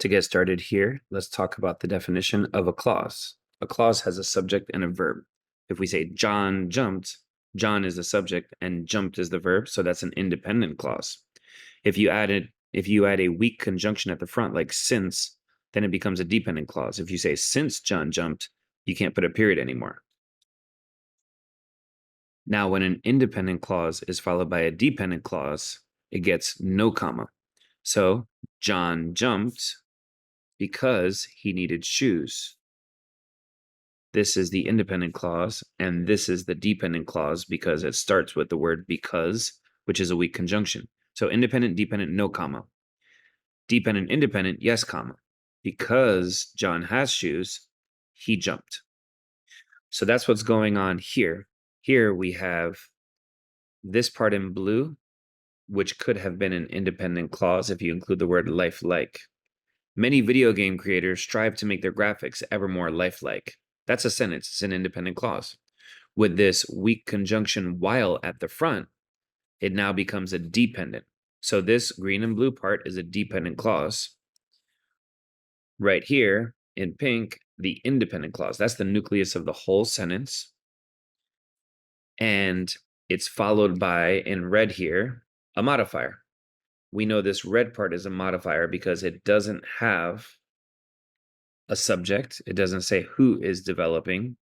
To get started here, let's talk about the definition of a clause. A clause has a subject and a verb. If we say John jumped, John is the subject and jumped is the verb, so that's an independent clause. If you add a weak conjunction at the front, like since, then it becomes a dependent clause. If you say since John jumped, you can't put a period anymore. Now, when an independent clause is followed by a dependent clause, it gets no comma. So John jumped because he needed shoes. This is the independent clause, and this is the dependent clause because it starts with the word because, which is a weak conjunction. So independent, dependent, no comma. Dependent, independent, yes, comma. Because John has shoes, he jumped. So that's what's going on here. Here we have this part in blue, which could have been an independent clause if you include the word lifelike. Many video game creators strive to make their graphics ever more lifelike. That's a sentence. It's an independent clause. With this weak conjunction while at the front, it now becomes a dependent. So this green and blue part is a dependent clause. Right here in pink, the independent clause. That's the nucleus of the whole sentence. And it's followed by, in red here, a modifier. We know this red part is a modifier because it doesn't have a subject. It doesn't say who is developing,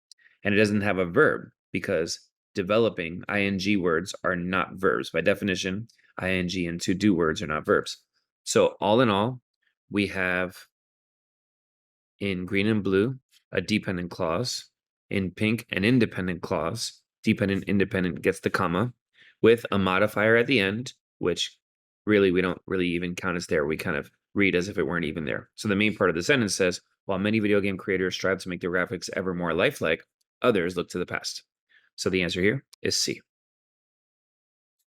and it doesn't have a verb because developing, ing words are not verbs. By definition, ing and to do words are not verbs. So all in all, we have in green and blue, a dependent clause. In pink, an independent clause. Dependent, independent gets the comma with a modifier at the end, which really we don't really even count as there. We kind of read as if it weren't even there. So the main part of the sentence says, while many video game creators strive to make their graphics ever more lifelike, others look to the past. So the answer here is C.